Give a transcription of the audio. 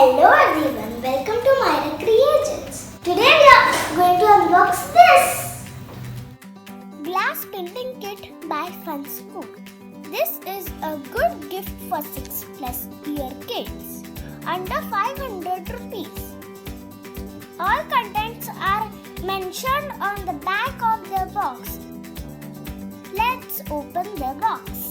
Hello everyone, welcome to my Creations. Today we are going to unbox this glass painting kit by Funskool. This is a good gift for 6+ year kids under 500 rupees. All contents are mentioned on the back of the box. Let's open the box.